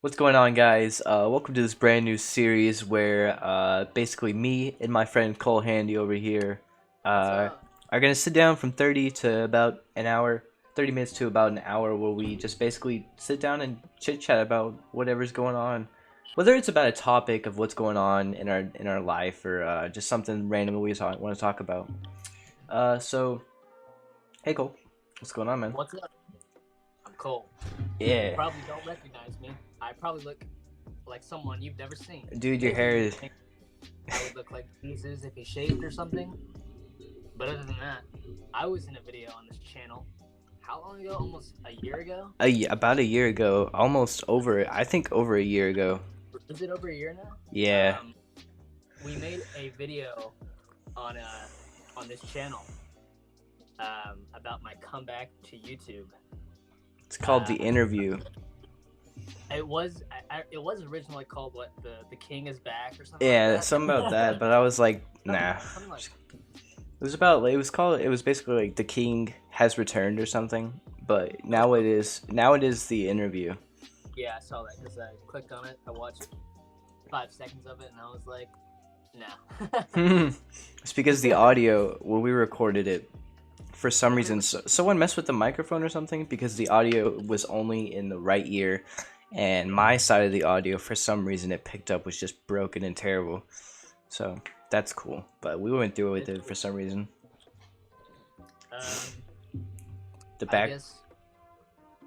What's going on, guys? Welcome to this brand new series where basically me and my friend Cole Handy over here What's uh, up? are going to sit down from 30 to about an hour, 30 minutes to about an hour, where we just basically sit down and chit chat about whatever's going on. Whether it's about a topic of what's going on in our life or just something random we want to talk about. So, hey Cole, what's going on, man? What's up? I'm Cole. You Yeah, probably don't recognize me. I probably look like someone you've never seen. dude, your Maybe hair you is. think I would look like Jesus if he shaved or something. But other than that, I was in a video on this channel. How long ago? Almost a year ago? About a year ago, almost over. I think over a year ago. Is it over a year now? Yeah, We made a video on on this channel about my comeback to YouTube. it's called Uh, The Interview. it was originally called what the King is back or something like Yeah, that. something about that, but I was like, something, nah. something like It was about. It was basically like The King has returned or something. But now it is The Interview. yeah, I saw that because I clicked on it. I watched 5 seconds of it and I was like, nah. It's because the audio when we recorded it, for some When we reason, were, someone messed with the microphone or something because the audio was only in the right ear, and my side of the audio for some reason it picked up was just broken and terrible. So that's cool, but we went through with it's it for cool. some reason. Um, The I back. guess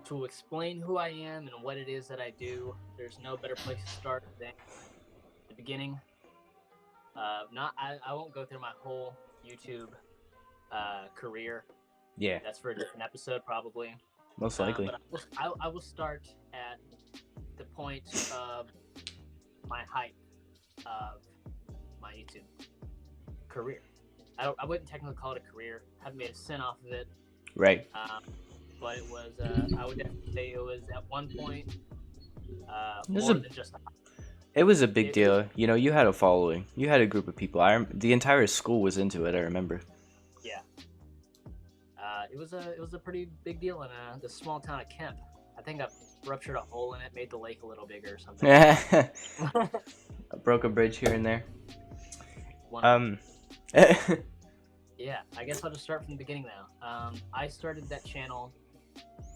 to explain who I am and what it is that I do, there's no better place to start than the beginning. Not I won't go through my whole YouTube career. Yeah, That's for a different episode probably. most likely. But I will start at the point of my height of my YouTube career. I wouldn't technically call it a career. I haven't made a cent off of it. Right. Um, but it was, I would definitely say it was at one point It was more a than just a it was a big it was, deal. You know, you had a following. You had a group of people. The entire school was into it. I remember. yeah. It was a pretty big deal in the small town of Kemp. I think I ruptured a hole in it, made the lake a little bigger or something. I broke a bridge here and there. One of them. Um, Yeah, I guess I'll just start from the beginning now. I started that channel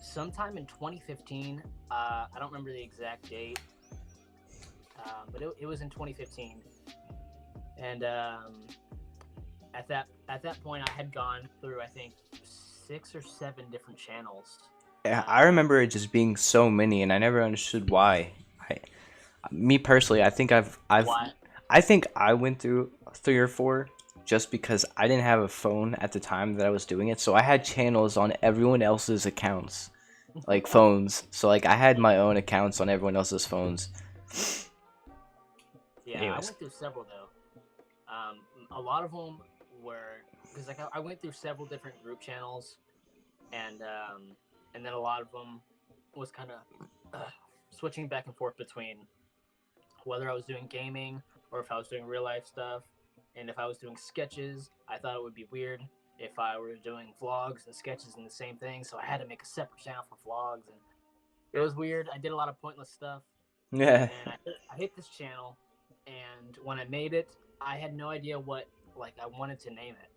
sometime in 2015. I don't remember the exact date, but it was in 2015. And at that point, I had gone through I think 6 or 7 different channels. I Um, remember it just being so many, and I never understood why. Me personally, why? I think I went through 3 or 4 just because I didn't have a phone at the time that I was doing it, so I had channels on everyone else's accounts, like phones. So like I had my own accounts on everyone else's phones. Yeah, I Anyways, went through several though. A lot of them were because like I went through several different group channels, and and then a lot of them was kind of switching back and forth between whether I was doing gaming or if I was doing real life stuff. And if I was doing sketches, I thought it would be weird if I were doing vlogs and sketches and the same thing. So I had to make a separate channel for vlogs, and it was weird. I did a lot of pointless stuff, yeah, and I hit this channel. And when I made it, I had no idea what like I wanted to name it.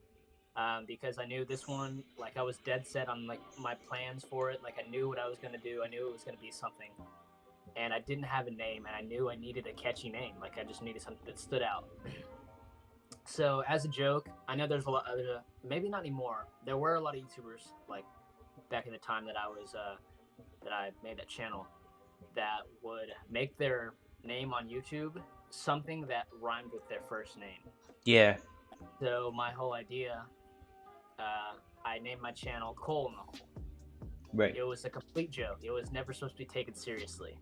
Because I knew this one, like I was dead set on like my plans for it. Like I knew what I was gonna do. I knew it was gonna be something, and I didn't have a name, and I knew I needed a catchy name. Like I just needed something that stood out. So as a joke, I know there's a lot other, maybe not anymore. There were a lot of YouTubers like back in the time that that I made that channel that would make their name on YouTube something that rhymed with their first name. yeah, So my whole idea, I named my channel Cole in the Hole. right. It was a complete joke. It was never supposed to be taken seriously.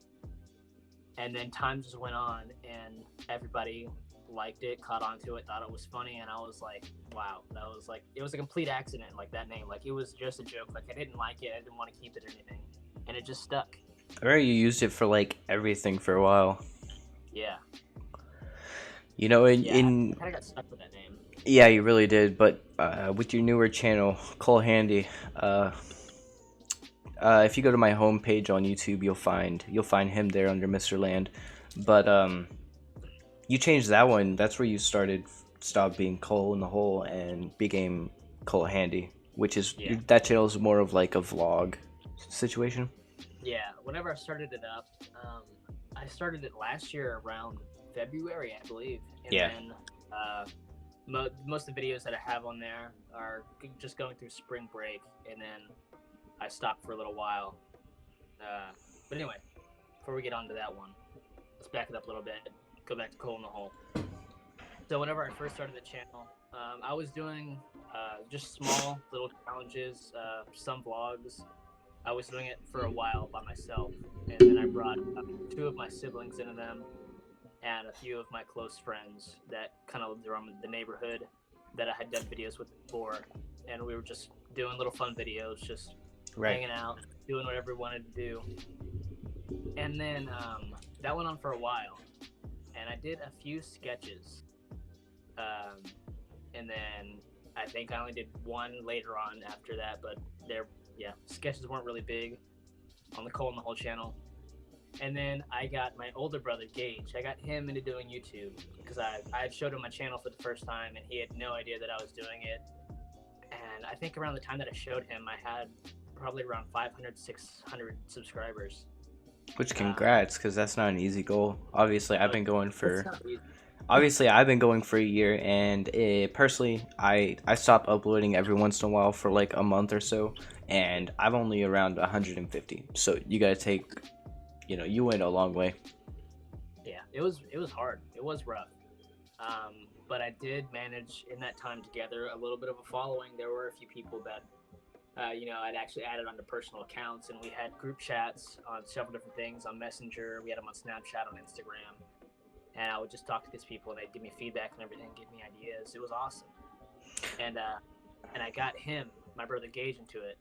And then time just went on, and everybody liked it, caught on to it, thought it was funny, and I was like, wow, that was like, it was a complete accident, like that name. Like it was just a joke. Like I didn't like it, I didn't want to keep it or anything, and it just stuck. I remember you used it for like everything for a while. Yeah, You know, yeah. I in kind of got stuck with that name. yeah, you really did. But with your newer channel, Cole Handy, uh, If you go to my homepage on YouTube, you'll find him there under Mr. Land. But you changed that one. That's where you stopped being Cole in the Hole and became Cole Handy, which is Yeah. that channel is more of like a vlog situation. Yeah, whenever I started it up, I started it last year around February, I believe. And Yeah. then most of the videos that I have on there are just going through spring break, and then I stopped for a little while. But anyway, before we get on to that one, let's back it up a little bit. Go back to Cole in the Hole. So whenever I first started the channel, I was doing just small little challenges, some vlogs. I was doing it for a while by myself, and then I brought two of my siblings into them and a few of my close friends that kind of lived around the neighborhood that I had done videos with before, and we were just doing little fun videos, just hanging out, doing whatever we wanted to do. And then that went on for a while, and I did a few sketches, and then I think I only did one later on after that, but sketches weren't really big on the Cole in the Hole channel. And then I got my older brother Gage. I got him into doing YouTube because I had showed him my channel for the first time, and he had no idea that I was doing it. And I think around the time that I showed him, I had probably around 500, 600 subscribers. Which congrats, because that's not an easy goal. Obviously, I've been going for. It's not easy. Obviously, I've been going for a year, and personally, I stopped uploading every once in a while for like a month or so, and I'm only around 150. So you gotta take, you went a long way. Yeah, it was hard. It was rough. But I did manage in that time to gather a little bit of a following. There were a few people that, I'd actually added onto personal accounts, and we had group chats on several different things on Messenger. We had them on Snapchat, on Instagram. And I would just talk to these people, and they'd give me feedback and everything, give me ideas. It was awesome. And I got him, my brother Gage, into it.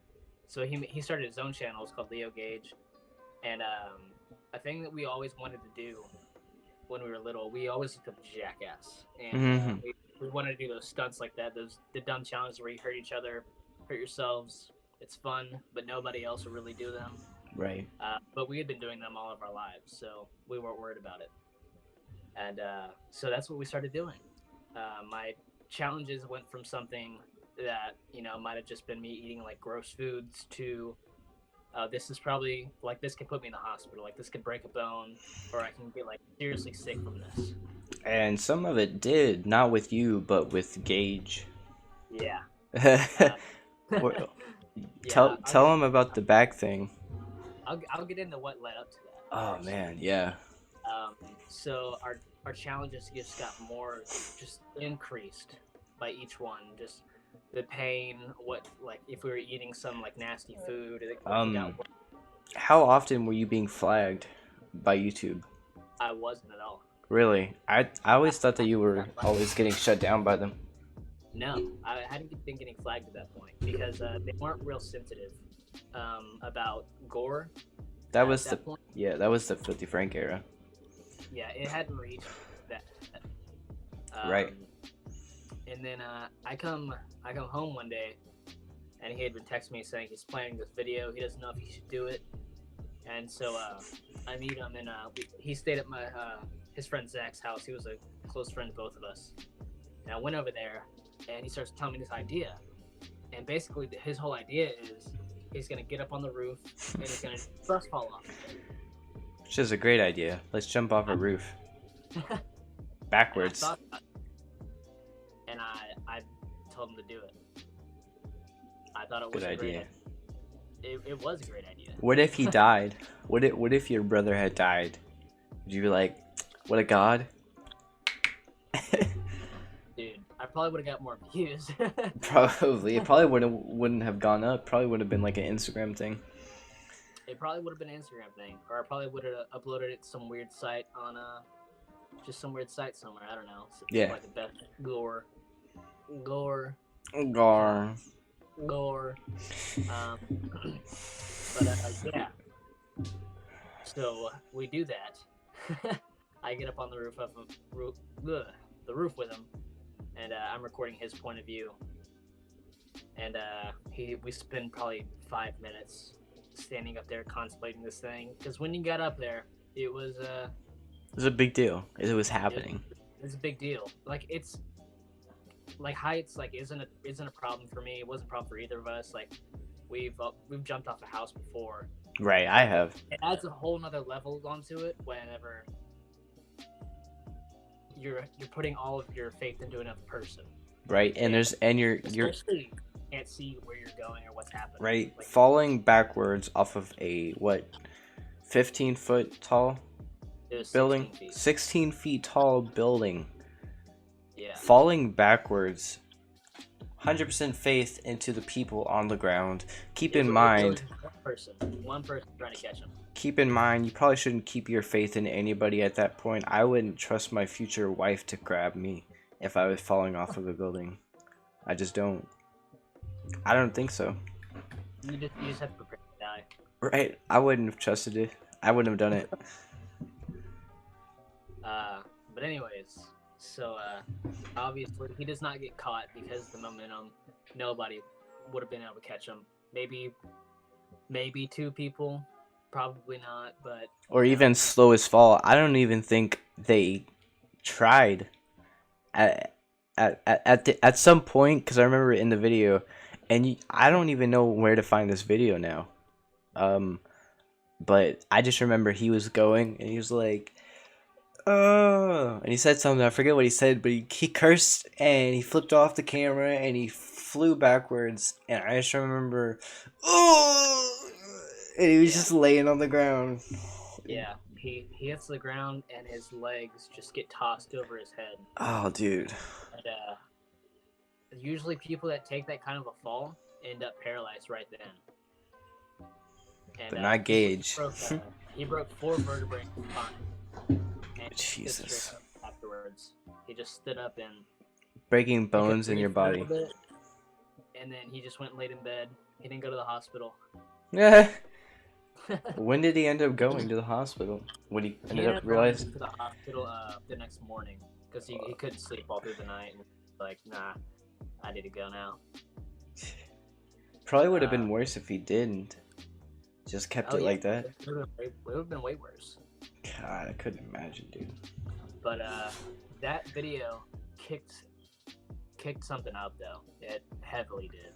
So he started his own channel. It's called Leo Gage. And a thing that we always wanted to do when we were little, we always looked up Jackass. And we wanted to do those stunts like that, the dumb challenges where you hurt each other, hurt yourselves. It's fun, but nobody else will really do them. Right. But we had been doing them all of our lives, so we weren't worried about it. And so that's what we started doing. My challenges went from something that, might have just been me eating like gross foods to this is probably like this could put me in the hospital. Like this could break a bone, or I can get like seriously sick from this. And some of it did, not with you, but with Gage. Yeah. Tell him about the back thing. I'll get into what led up to that. Oh man, yeah. So our challenges just got more, just increased by each one. Just the pain, like if we were eating some like nasty food. How often were you being flagged by YouTube? I wasn't at all. Really? I always thought that you were always getting shut down by them. No, I hadn't been getting flagged at that point because they weren't real sensitive about gore. That was the Filthy Frank era. Yeah, it hadn't reached that. Right. And then I come home one day, and he had been texting me saying he's planning this video. He doesn't know if he should do it, and so I meet him, and he stayed at my his friend Zach's house. He was a close friend of both of us, and I went over there, and he starts telling me this idea, and basically his whole idea is he's gonna get up on the roof and he's gonna first fall off. Which is a great idea. Let's jump off a roof. Backwards. And I told him to do it. I thought it was good a great idea. It was a great idea. What if he died? What if your brother had died? Would you be like, what a god? Dude, I probably would have got more views. Probably. It probably wouldn't have gone up. Probably would have been like an Instagram thing. It probably would have been an Instagram thing, or I probably would have uploaded it to some weird site on just some weird site somewhere. I don't know. Yeah. Like the best gore. But yeah. So we do that. I get up on the roof the roof with him, and I'm recording his point of view. And we spend probably 5 minutes standing up there contemplating this thing. Because when you got up there, it was It was a big deal. It was it happening. was a big deal. Like it's like heights like isn't a problem for me. It wasn't a problem for either of us. Like we've jumped off a house before. Right, I have. It adds a whole nother level onto it whenever you're putting all of your faith into another person. Right, and you're especially can't see where you're going or what's happening. right Like, falling backwards off of a 15-foot tall it was building, 16 feet. 16 feet tall building. Yeah. Falling backwards. 100% faith into the people on the ground. Keep in mind, one person trying to catch him. keep in mind, you probably shouldn't keep your faith in anybody at that point. I wouldn't trust my future wife to grab me if I was falling off of a building. I just don't. I don't think so. You just have to prepare to die. Right? I wouldn't have trusted it. I wouldn't have done it. But anyways, so obviously he does not get caught because of the momentum. Nobody would have been able to catch him. Maybe two people, probably not. But Or even slowest fall. I don't even think they tried at some point, because I remember in the video, and I don't even know where to find this video now. But I just remember he was going and he was like, oh, and he said something, I forget what he said, but he cursed and he flipped off the camera and he flew backwards, and I just remember, oh, and he was just laying on the ground. Yeah, he hits the ground and his legs just get tossed over his head. Oh, dude. And usually people that take that kind of a fall end up paralyzed right then. And, But not Gage. He broke 4 vertebrae in his spine. And Jesus. Afterwards, he just stood up and Breaking bones in your body. Bit, and then he just went and laid in bed. He didn't go to the hospital. Yeah. When did he end up going to the hospital? When he ended up realizing? To the hospital the next morning because he couldn't sleep all through the night and like, nah, I need to go now. Probably would have been worse if he didn't. Just kept it like that. It would have been way worse. God, I couldn't imagine, dude. But that video kicked something out though. It heavily did.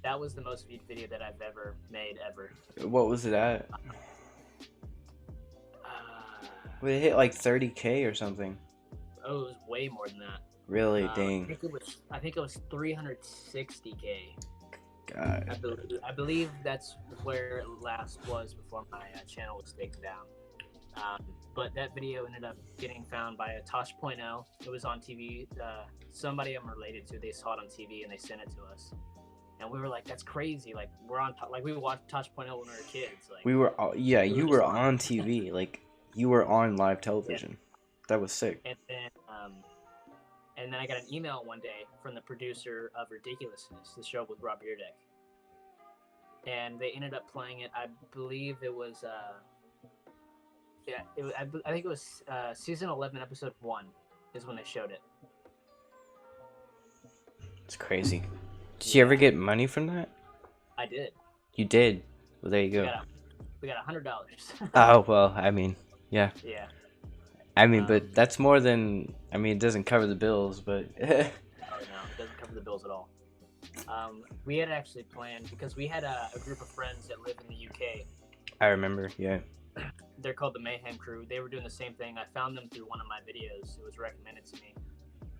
That was the most viewed video that I've ever made ever. What was it at? Would it hit like 30K or something? Oh, it was way more than that. Really? Dang. I think it was 360K. God. I believe that's where it last was before my channel was taken down. But that video ended up getting found by a Tosh.0. It was on TV. Somebody I'm related to, they saw it on TV and they sent it to us. And we were like, "That's crazy! Like we watched Tosh.0 when we were kids. Like we were, you were on TV, like you were on live television. Yeah. That was sick." And then I got an email one day from the producer of Ridiculousness, the show with Rob Beardeck. And they ended up playing it. I believe it was, I think it was season 11, episode 1 is when they showed it. It's crazy. Did you ever get money from that? I did. You did? Well, there you go. We got $100. Oh, well, I mean, yeah. Yeah. I mean, but that's more than, I mean, it doesn't cover the bills, but... Oh, no, it doesn't cover the bills at all. We had actually planned, because we had a group of friends that live in the UK. I remember, yeah. They're called the Mayhem Crew. They were doing the same thing. I found them through one of my videos. It was recommended to me.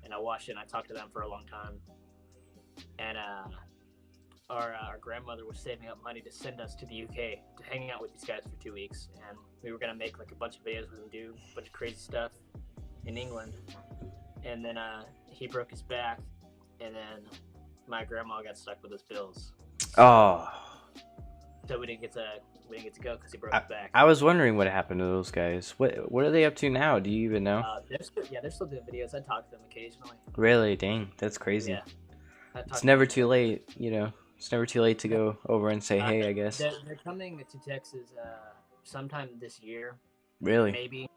And I watched it, and I talked to them for a long time. And our grandmother was saving up money to send us to the UK to hang out with these guys for 2 weeks. And we were going to make like a bunch of videos with them, do a bunch of crazy stuff in England. And then he broke his back, and then my grandma got stuck with his bills. Oh. So we didn't get to go because he broke his back. I was wondering what happened to those guys. What are they up to now? Do you even know? They're still doing videos. I talk to them occasionally. Really? Dang, that's crazy. Yeah. It's never too late, you know. It's never too late to go over and say hey, I guess. They're coming to Texas sometime this year. Really? Maybe.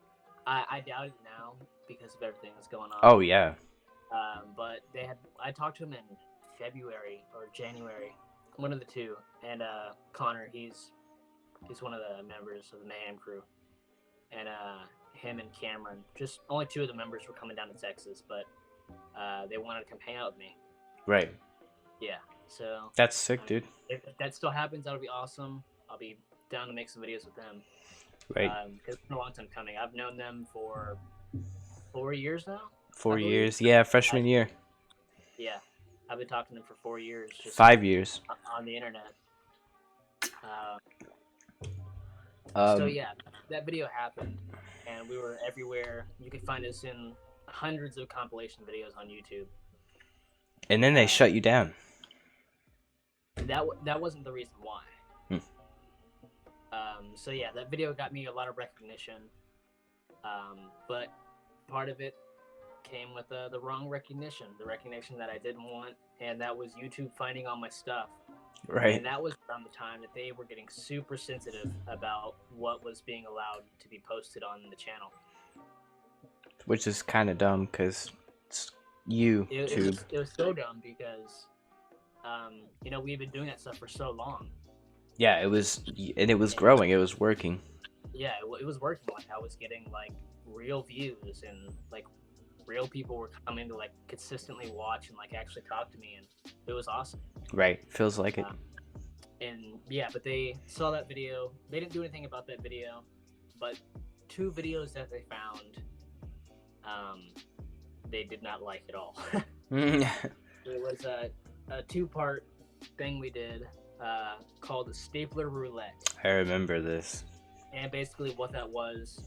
I doubt it now because of everything that's going on. Oh, yeah. But I talked to them in February or January. one of the two, and Connor, he's one of the members of the Mayhem crew, and him and Cameron, just only two of the members were coming down to Texas, but they wanted to come hang out with me. Right. Yeah, so That's sick, dude. if that still happens, that'll be awesome. I'll be down to make some videos with them. Right. Because it's been a long time coming. I've known them for 4 years now. 4 years. Yeah, freshman year. Yeah, I've been talking to them for 4 years. Just 5 years. on the internet. Um, So yeah, that video happened, and we were everywhere. You could find us in hundreds of compilation videos on YouTube. and then they shut you down. That wasn't the reason why. Hmm. So yeah, that video got me a lot of recognition, but part of it came with the wrong recognition, the recognition that I didn't want, and that was YouTube finding all my stuff. Right. And that was around the time that they were getting super sensitive about what was being allowed to be posted on the channel. Which is kind of dumb because it's YouTube. It was so dumb because, we've been doing that stuff for so long. Yeah, it was, and it was growing. It was working. Yeah, it was working. Like I was getting like real views, and like real people were coming to like consistently watch and like actually talk to me, and it was awesome. Right. Feels like it. And yeah, but they saw that video. They didn't do anything about that video, but 2 videos that they found, they did not like at all. It was a 2-part thing we did called the stapler roulette. I remember this. And basically what that was,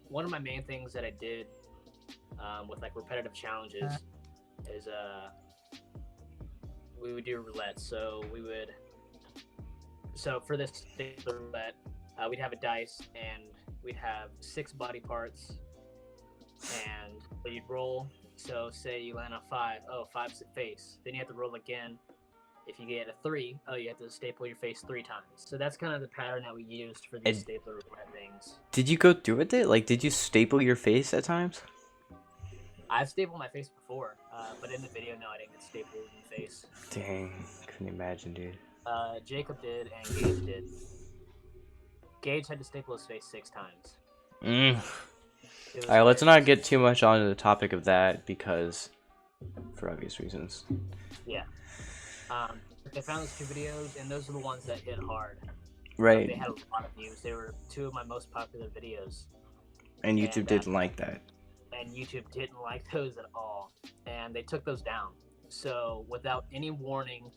one of my main things that I did with like repetitive challenges is we would do roulette. So for this stapler roulette, we'd have a dice and we'd have 6 body parts, and you'd roll. So say you land on 5, 5's the face. Then you have to roll again. If you get a 3, you have to staple your face 3 times. So that's kind of the pattern that we used for these stapler roulette things. Did you go through with it? Like, did you staple your face at times? I've stapled my face before, but in the video, no, I didn't get stapled in the face. Dang, couldn't imagine, dude. Jacob did, and Gage did. Gage had to staple his face 6 times. Alright, let's not get too much onto the topic of that because, for obvious reasons. Yeah. They found those 2 videos, and those are the ones that hit hard. Right. They had a lot of views. They were 2 of my most popular videos. And YouTube didn't like that. And YouTube didn't like those at all. And they took those down. So without any warning,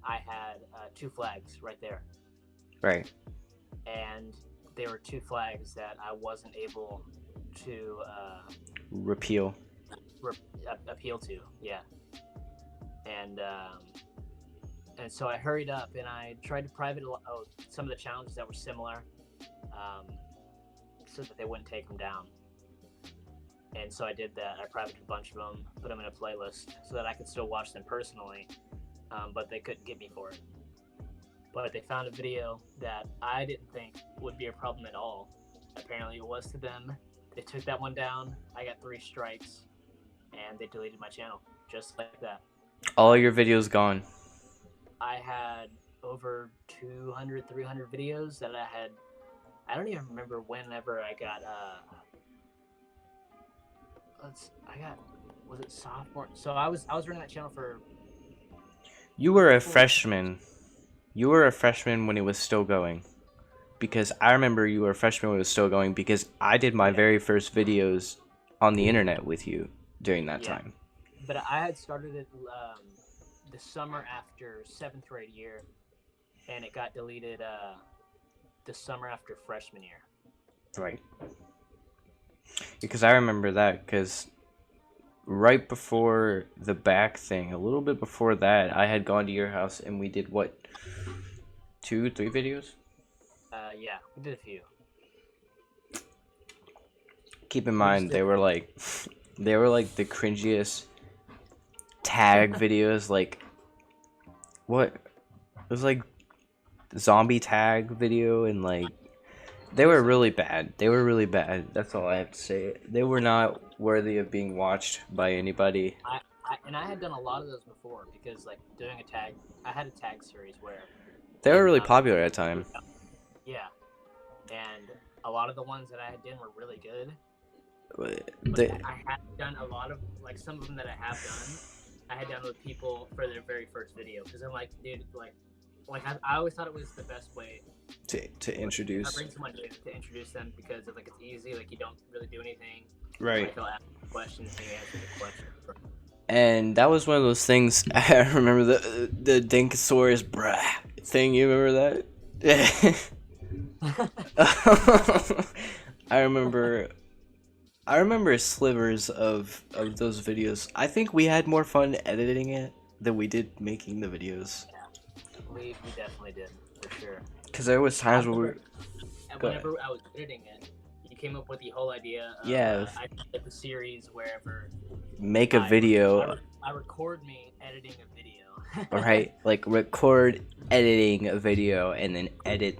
I had 2 flags right there. Right. And they were 2 flags that I wasn't able to appeal to. Yeah. And so I hurried up and I tried to private some of the challenges that were similar, so that they wouldn't take them down. And so I did that. I privated a bunch of them, put them in a playlist so that I could still watch them personally, but they couldn't get me for it. But they found a video that I didn't think would be a problem at all. Apparently it was to them. They took that one down. I got 3 strikes, and they deleted my channel just like that. All your videos gone. I had over 200, 300 videos that I don't even remember whenever I got, was it sophomore? So I was running that channel for... You were a freshman. You were a freshman when it was still going. Because I remember you were a freshman when it was still going because I did my very first videos on the internet with you during that time. But I had started it the summer after 7th grade year, and it got deleted the summer after freshman year. Right. Because I remember that because right before the back thing, a little bit before that, I had gone to your house and we did what? 2, 3 videos? Yeah, we did a few. Keep in mind, they were like the cringiest tag videos. Like, what? It was like zombie tag video, and like they were really bad. They were really bad. That's all I have to say. They were not worthy of being watched by anybody. I had done a lot of those before because like doing a tag, I had a tag series where, They were really um, popular at the time. yeah, and a lot of the ones that I had done were really good. But The, I had done a lot of like some of them that I have done. I had done with people for their very first video because I'm like, dude, I always thought it was the best way. to Like, if I introduce. bring someone new to introduce them because like it's easy, like you don't really do anything. Right. Like he'll ask questions and you answer the question. And that was one of those things. I remember the Dinkosaurus bruh thing. You remember that? I remember. I remember slivers of those videos. I think we had more fun editing it than we did making the videos. We definitely did for sure. Cause there was I times where we remember were. Go ahead. whenever I was editing it, you came up with the whole idea of Yeah, I did the series wherever make a video. I record me editing a video. Right, like record editing a video and then edit.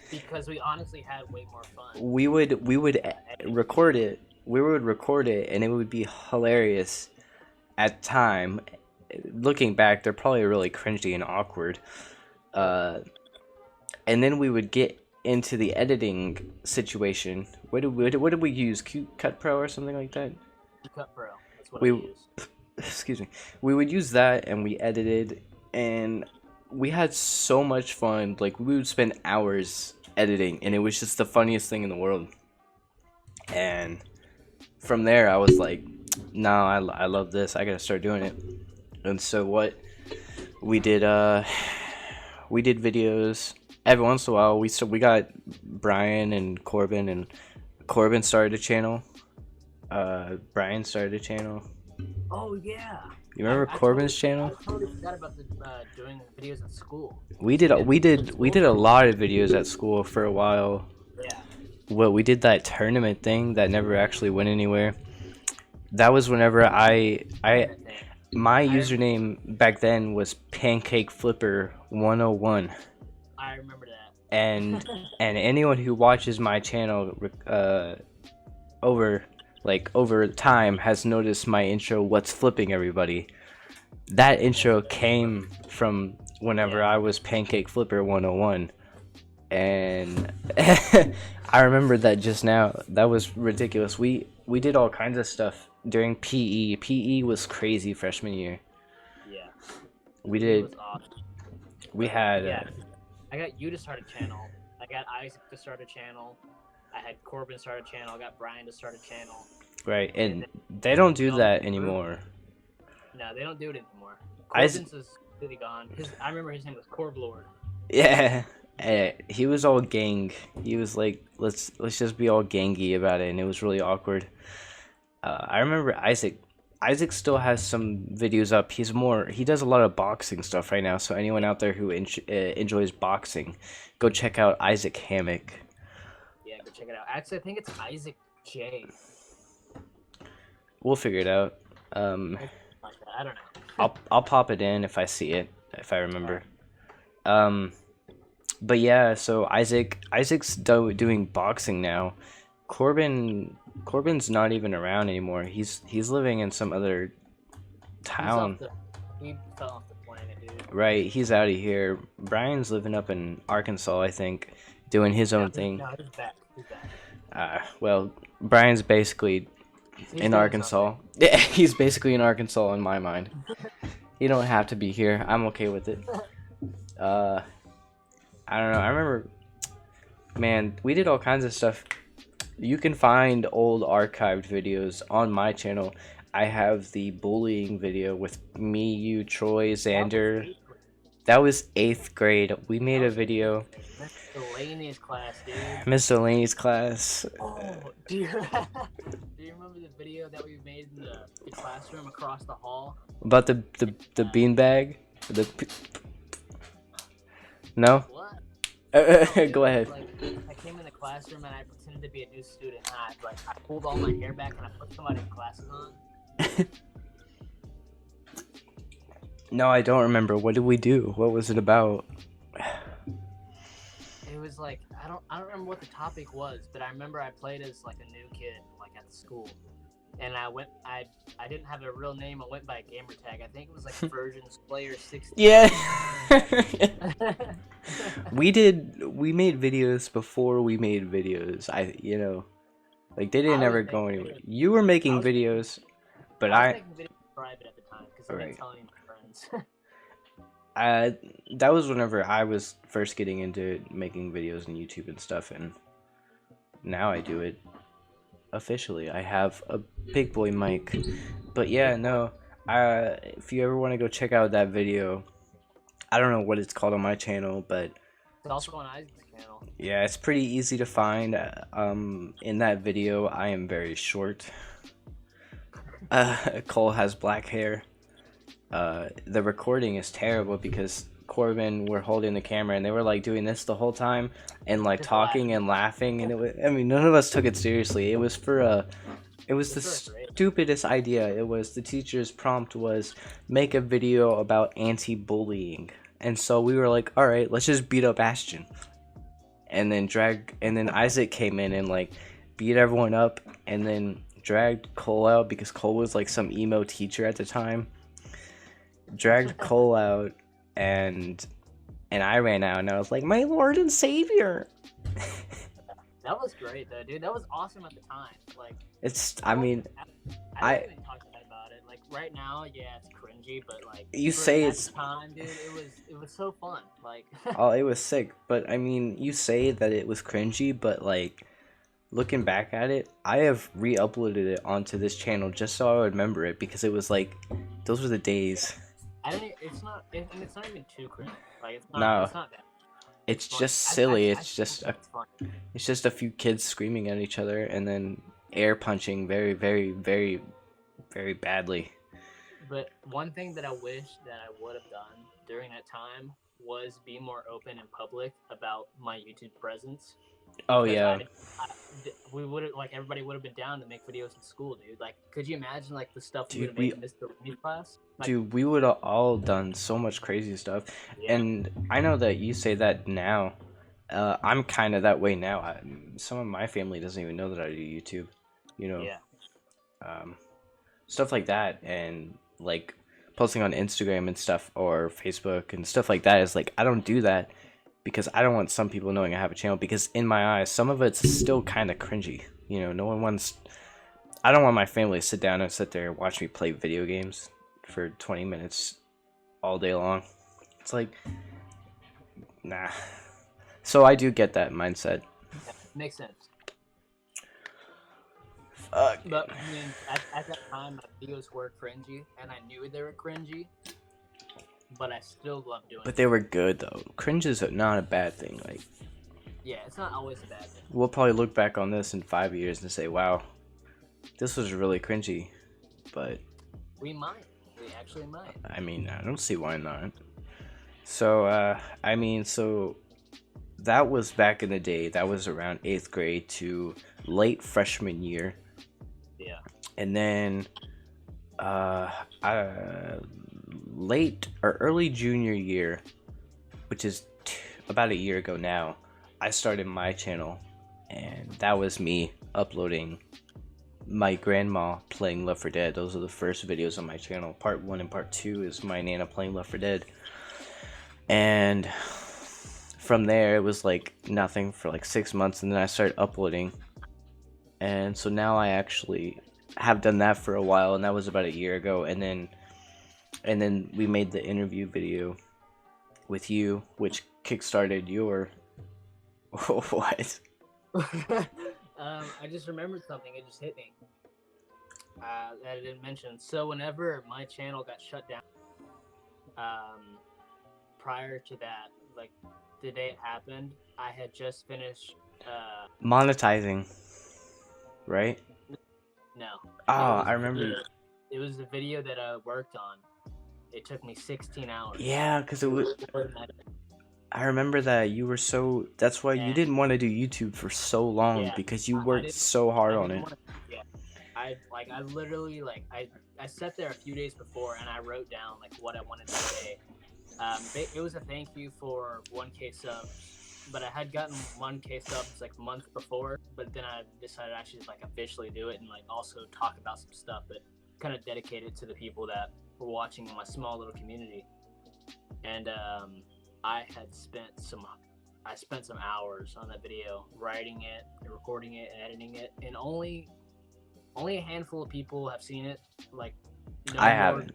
Because we honestly had way more fun. We would editing record videos. it. We would record it, and it would be hilarious at the time. Looking back, they're probably really cringy and awkward. Uh, and then we would get into the editing situation. What did we use? Cut Pro or something like that? Cut Pro. That's what We I use. excuse me. We would use that, and we edited, and we had so much fun. Like we would spend hours editing, and it was just the funniest thing in the world. And from there, I was like, no, I love this. I gotta start doing it. And so what we did, we did videos every once in a while. We got Brian and Corbin started a channel. Brian started a channel. Oh yeah. You remember I Corbin's channel? I totally forgot about the doing videos at school. We did a lot of videos at school for a while. Yeah. Well, we did that tournament thing that never actually went anywhere. That was whenever my username back then was Pancake Flipper 101. I remember that. And anyone who watches my channel over time has noticed my intro, What's Flipping Everybody. That intro came from whenever I was Pancake Flipper 101. And I remember that just now. That was ridiculous. We did all kinds of stuff during PE. PE was crazy freshman year. Yeah. We It did. was awesome. We had. Yeah. I got you to start a channel. I got Isaac to start a channel. I had Corbin start a channel. I got Brian to start a channel. Right, and they don't do that anymore. No, they don't do it anymore. Isaac- Corbin's is really gone. I remember his name was Corb Lord. Yeah, he was all gang. He was like, let's just be all gangy about it, and it was really awkward. I remember Isaac. Isaac still has some videos up. He does a lot of boxing stuff right now. So anyone out there who enjoys boxing, go check out Isaac Hammock. Yeah, go check it out. Actually, I think it's Isaac J. We'll figure it out. Like that. I don't know. I'll pop it in if I see it, if I remember. But yeah, so Isaac's doing boxing now. Corbin's not even around anymore. He's living in some other town. He fell off the planet, dude. Right, he's out of here. Brian's living up in Arkansas, I think, doing his own thing. No, he's back. He's back. Well, Brian's basically He's in doing Arkansas. Yeah, he's basically in Arkansas in my mind. You don't have to be here. I'm okay with it. I don't know. I remember, man, we did all kinds of stuff. You can find old archived videos on my channel. I have the bullying video with me, you, Troy, Xander. That was 8th grade. We made a video. Miss Delaney's class, dude. Miss Delaney's class. Oh, do you remember the video that we made in the classroom across the hall? About the beanbag? No? What? Go ahead. Like, I came in the classroom and I pretended to be a new student. And I pulled all my hair back and I put somebody's glasses on. No, I don't remember. What did we do? What was it about? It was like I don't remember what the topic was, but I remember I played as like a new kid, like at the school. and I didn't have a real name. I went by a gamer tag. I think it was like Version Slayer 16. Yeah. We made videos before we made videos. Like they didn't I was ever making go anywhere. videos. You were I making was making videos, but I was making videos private at the time because I didn't right. tell any of my friends. That was whenever I was first getting into making videos on YouTube and stuff, and now I do it officially. I have a big boy mic, but yeah, Big boy. no. If you ever want to go check out that video, I don't know what it's called on my channel, but It's also on Isaac's channel. yeah, it's pretty easy to find. In that video, I am very short. Cole has black hair. The recording is terrible because Corbin were holding the camera and they were like doing this the whole time and like Just talking laughing. and laughing, and I mean, none of us took it seriously. It was the It's for a grade. stupidest idea. It was the teacher's prompt was make a video about anti-bullying, and so we were like, all right, let's just beat up Ashton, and then Isaac came in and like beat everyone up, and then dragged Cole out because Cole was like some emo teacher at the time. Dragged Cole out, and I ran out and I was like, my Lord and Savior. That was great though, dude. That was awesome at the time. Like, I mean, I I don't even talk about it. Like right now, yeah, it's cringy, but like you for say that it's time, dude, it was so fun. Like, oh, it was sick, but I mean, you say that it was cringy, but like looking back at it, I have re-uploaded it onto this channel just so I would remember it because it was like those were the days. I don't. And it's not even too cringy. Like, it's not. No, It's not that. it's Funny. just silly. I It's just a few kids screaming at each other and then air punching very, very, very, very badly. But one thing that I wish that I would have done during that time was be more open in public about my YouTube presence. Oh Because yeah, we would have, like, everybody would have been down to make videos in school, dude. Like, could you imagine like the stuff we would dude, have made in Mr. Remy's class? Like, we would have all done so much crazy stuff, yeah, and I know that you say that now. I'm kind of that way now. Some of my family doesn't even know that I do YouTube, you know, yeah. um, stuff like that, and like posting on Instagram and stuff or Facebook and stuff like that is like I don't do that because I don't want some people knowing I have a channel because in my eyes some of it's still kind of cringy. You know, no one wants. I don't want my family to sit down and sit there and watch me play video games for 20 minutes all day long. It's like, nah. So I do get that mindset. Makes sense. Fuck. But I mean, at that time, my videos were cringy, and I knew they were cringy. But I still love doing. But they were good though. Cringe is not a bad thing. Like, yeah, it's not always a bad thing. we'll probably look back on this in 5 years and say, "Wow, this was really cringy." But We might. We actually might. I mean, I don't see why not. So, I mean, so that was back in the day. That was around 8th grade to late freshman year. Yeah. And then, late or early junior year, which is about a year ago now, I started my channel, and that was me uploading my grandma playing Left 4 Dead. Those are the first videos on my channel. Part 1 and part 2 is my Nana playing Left 4 Dead. And from there, it was like nothing for like 6 months, and then I started uploading. And so now I actually have done that for a while, and that was about a year ago. And then we made the interview video with you, which kickstarted your what? I just remembered something. It just hit me that I didn't mention. So whenever my channel got shut down, prior to that, like the day it happened, I had just finished. Monetizing, right? No. Oh, I remember. It was a video that I worked on. It took me 16 hours. Yeah, because it was. I remember that you were so. That's why you didn't want to do YouTube for so long because you worked so hard on it. Yeah, I literally I sat there a few days before and I wrote down like what I wanted to say. It was a thank you for 1K subs but I had gotten 1K subs like months before. But then I decided to actually like officially do it and like also talk about some stuff, but kind of dedicate it to the people that were watching in my small little community. And I spent some hours on that video, writing it, and recording it, and editing it, and only a handful of people have seen it. Like, no I more. haven't.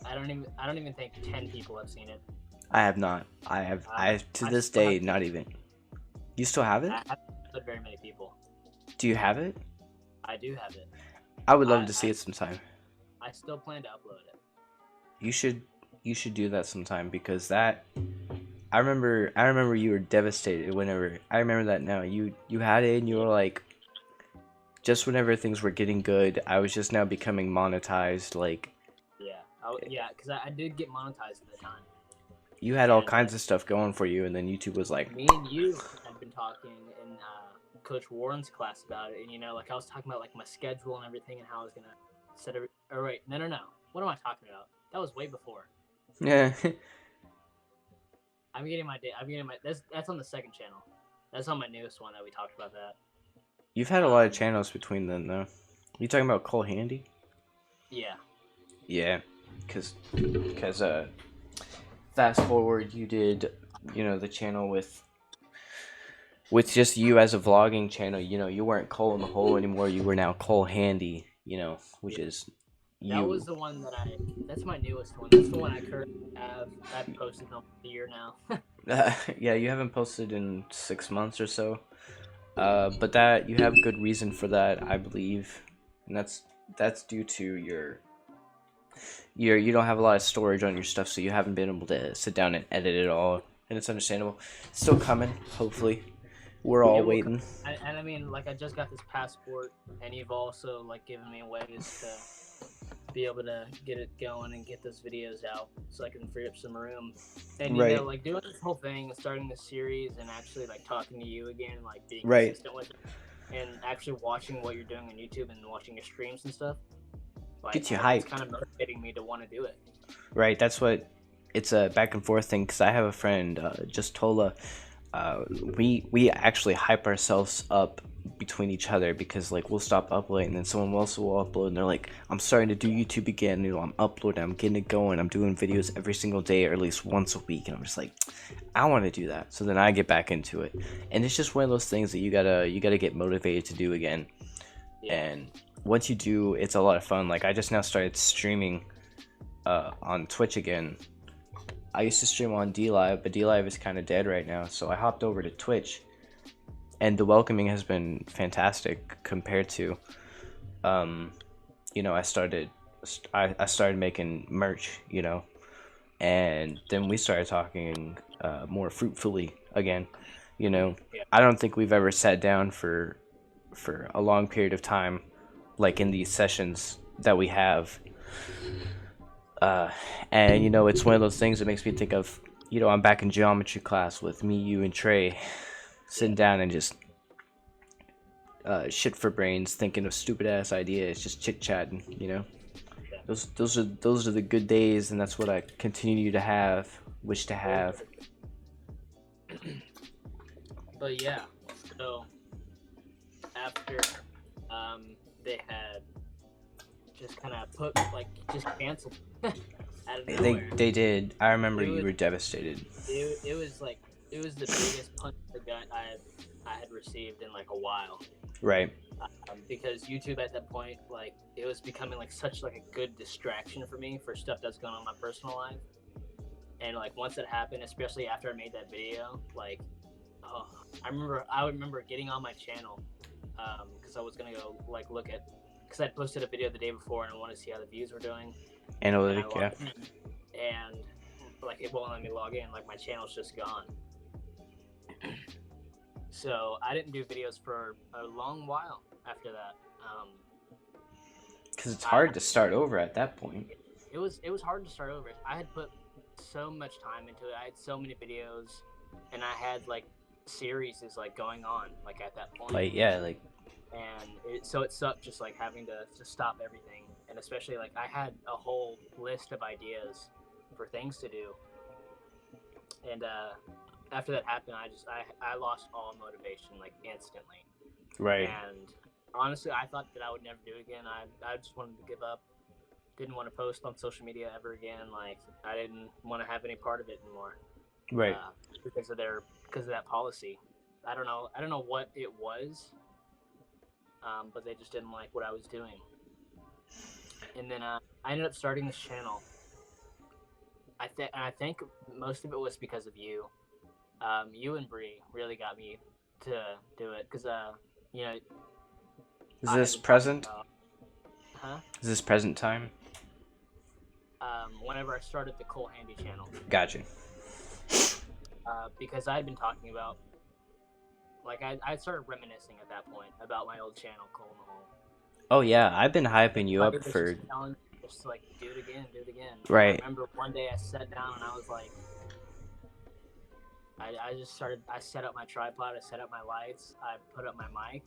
I don't even think 10 people have seen it. I have not. I have. To I this still day, have, not even. You still have it? I haven't put very many people. Do you have it? I do have it. I would love to see it sometime. I still plan to upload it. You should do that sometime, because that I remember you were devastated whenever I remember that now. You had it and you were like, just whenever things were getting good, I was just now becoming monetized. Like, Yeah, because I did get monetized at the time. you had all kinds of stuff going for you, and then YouTube was like, me and you had been talking in Coach Warren's class about it, and like I was talking about like my schedule and everything, and how I was gonna set it. Or wait, no. What am I talking about? That was way before. yeah. I'm getting my. That's on the second channel. That's on my newest one that we talked about that. You've had a lot of channels between them, though. You talking about Cole Handy? Yeah. Yeah, because fast forward, you did, the channel with just you as a vlogging channel. You weren't Cole in the Hole anymore. You were now Cole Handy. Which is you. That was the one that's my newest one. That's the one I currently have. I've posted on a year now. Yeah, you haven't posted in 6 months or so. But that you have good reason for that, I believe, and that's due to you don't have a lot of storage on your stuff, so you haven't been able to sit down and edit it all, and it's understandable. It's still coming, hopefully. We're all waiting. And I mean, like, I just got this passport, and you've also like given me ways to be able to get it going and get those videos out, so I can free up some room. And like doing this whole thing and starting this series and actually like talking to you again, like being consistent with it, and actually watching what you're doing on YouTube and watching your streams and stuff. Like, gets you hyped. It's kind of motivating me to want to do it. Right, that's what it's a back and forth thing. Because I have a friend, just Tola. We actually hype ourselves up between each other, because like we'll stop uploading and then someone else will upload and they're like, I'm starting to do YouTube again, I'm uploading, I'm getting it going, I'm doing videos every single day or at least once a week, and I'm just like, I want to do that. So then I get back into it, and it's just one of those things that you gotta get motivated to do again. And once you do, it's a lot of fun. Like, I just now started streaming on Twitch again. I used to stream on DLive, but DLive is kind of dead right now, so I hopped over to Twitch, and the welcoming has been fantastic compared to, I started making merch, and then we started talking more fruitfully again. I don't think we've ever sat down for a long period of time, like in these sessions that we have. And it's one of those things that makes me think of, I'm back in geometry class with me, you, and Trey, sitting down and just shit for brains, thinking of stupid ass ideas, just chit chatting. Those are the good days, and that's what I continue to wish to have. But yeah, so after they had just kind of just canceled out of nowhere. They did. I remember you were devastated. It was the biggest punch in the gut I had received in like a while. Right. Because YouTube at that point, like, it was becoming like such like a good distraction for me for stuff that's going on in my personal life. And like once it happened, especially after I made that video, like, I remember getting on my channel because I was gonna go like look at, because I posted a video the day before and I wanted to see how the views were doing. Analytic, yeah. And like it won't let me log in. Like my channel's just gone. So I didn't do videos for a long while after that. Because it's hard to start over at that point. It was hard to start over. I had put so much time into it. I had so many videos, and I had like series is like going on like at that point. Like, yeah, like. And so it sucked just like having to stop everything, and especially like I had a whole list of ideas for things to do, and after that happened, I lost all motivation like instantly. Right. And honestly, I thought that I would never do it again. I just wanted to give up. Didn't want to post on social media ever again. Like I didn't want to have any part of it anymore. Right. Uh, because of that policy. I don't know. I don't know what it was, but they just didn't like what I was doing. And then I ended up starting this channel. I think most of it was because of you. You and Bree really got me to do it because you know, Is I had this been talking present? about, huh? Is this present time? Whenever I started the Cole Handy channel, Gotcha. because I had been talking about, like, I started reminiscing at that point about my old channel, Cole in the Hole. Oh yeah, I've been hyping you Everybody up was for. just telling me, just like, do it again, do it again. And I Right. remember one day I sat down and I was like, I set up my tripod, I set up my lights, I put up my mic,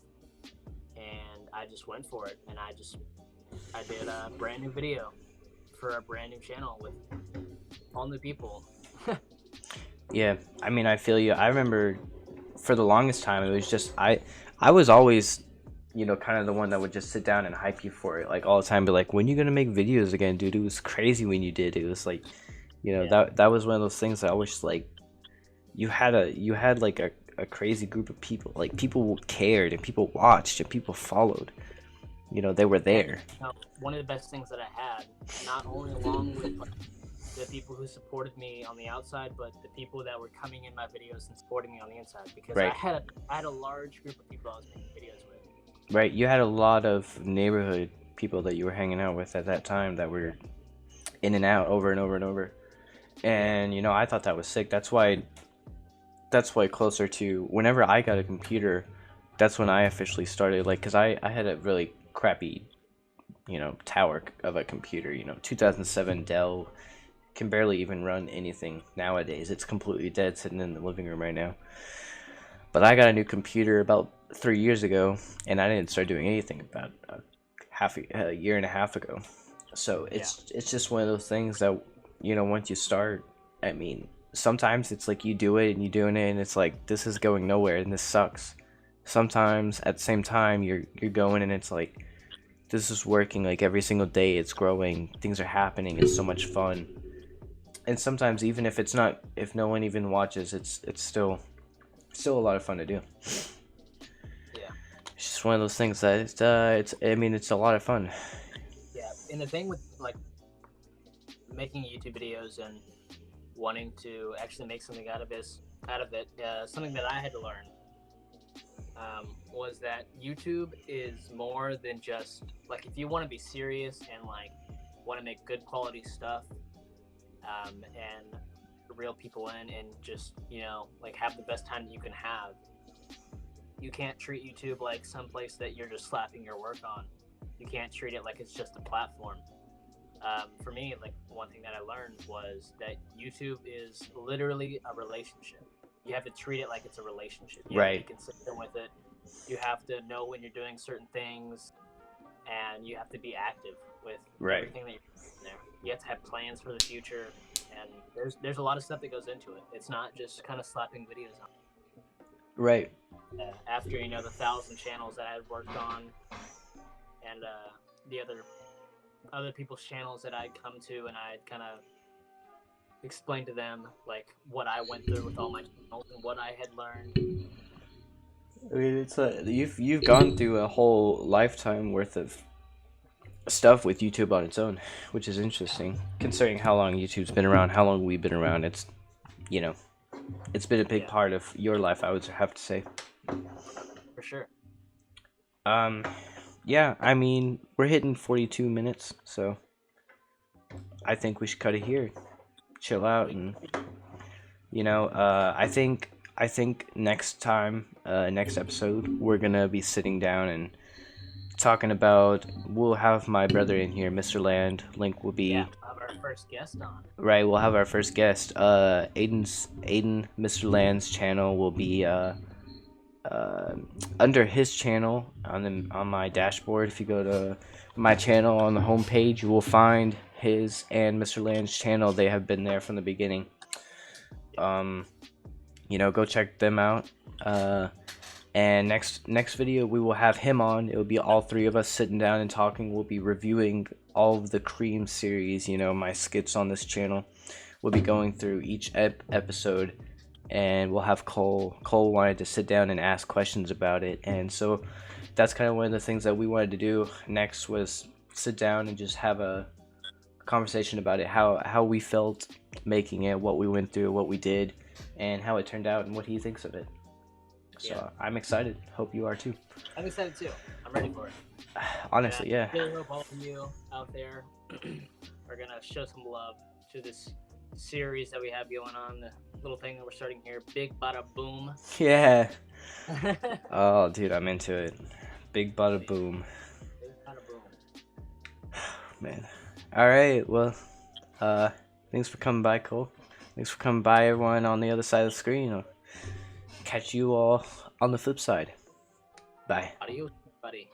and I just went for it. And I did a brand new video for a brand new channel with all new people. Yeah, I mean, I feel you. I remember for the longest time, it was just I was always, kind of the one that would just sit down and hype you for it, like all the time. Be like, when you gonna make videos again, dude? It was crazy when you did. It was like, Yeah. that was one of those things that I was like, you had like a crazy group of people, like people cared and people watched and people followed. They were there. And one of the best things that I had, not only along with like, the people who supported me on the outside, but the people that were coming in my videos and supporting me on the inside, because Right. I had a large group of people I was making videos with. Right, you had a lot of neighborhood people that you were hanging out with at that time that were in and out over and over and over. And I thought that was sick. That's why closer to whenever I got a computer, that's when I officially started, like, because I had a really crappy tower of a computer. 2007 Dell, can barely even run anything nowadays. It's completely dead, sitting in the living room right now. But I got a new computer about 3 years ago, and I didn't start doing anything about a year and a half ago. So it's just one of those things that once you start, I mean, sometimes it's like you do it and you're doing it, and it's like, this is going nowhere and this sucks. Sometimes at the same time you're going and it's like, this is working, like every single day it's growing, things are happening, it's so much fun. And sometimes even if no one even watches, it's still a lot of fun to do. Yeah. It's just one of those things that it's a lot of fun. Yeah, and the thing with like making YouTube videos and wanting to actually make something out of it, something that I had to learn was that YouTube is more than just like, if you want to be serious and like want to make good quality stuff, and reel people in and just like have the best time you can have, you can't treat YouTube like some place that you're just slapping your work on. You can't treat it like it's just a platform. For me, like, one thing that I learned was that YouTube is literally a relationship. You have to treat it like it's a relationship. You have to be consistent with it. You have to know when you're doing certain things, and you have to be active with everything that you're doing there. You have to have plans for the future, and there's a lot of stuff that goes into it. It's not just kind of slapping videos on. Right. After the 1,000 channels that I had worked on, and the other people's channels that I'd come to, and I'd kind of explain to them like what I went through with all my channels and what I had learned. I mean, you've gone through a whole lifetime worth of stuff with YouTube on its own, which is interesting considering how long YouTube's been around, how long we've been around. It's it's been a big part of your life, I would have to say. For sure. Yeah, I mean, we're hitting 42 minutes, so I think we should cut it here. Chill out, and I think next time, next episode, we're gonna be sitting down and talking about. We'll have my brother in here, Mr. Land. Link will be. Yeah, we'll have our first guest on. Right, we'll have our first guest. Aiden, Mr. Land's channel will be under his channel on my dashboard. If you go to my channel on the homepage, you will find his and Mr. Land's channel. They have been there from the beginning. you know, go check them out. And next video we will have him on. It will be all three of us sitting down and talking. We'll be reviewing all of the Cream series, you know, my skits on this channel. We'll be going through each episode, and we'll have Cole wanted to sit down and ask questions about it, and so that's kind of one of the things that we wanted to do next, was sit down and just have a conversation about it, how we felt making it, what we went through, what we did, and how it turned out, and what he thinks of it. So Yeah. I'm excited. Hope you are too. I'm excited too. I'm ready for it. Honestly, yeah. I really hope all of you out there are gonna show some love to this series that we have going on. The little thing that we're starting here, Big Botta Boom. Yeah. Oh, dude, I'm into it. Big Botta Boom. Big Botta Boom. Man. All right. Well, thanks for coming by, Cole. Thanks for coming by, everyone on the other side of the screen. I'll catch you all on the flip side. Bye. Adios, buddy.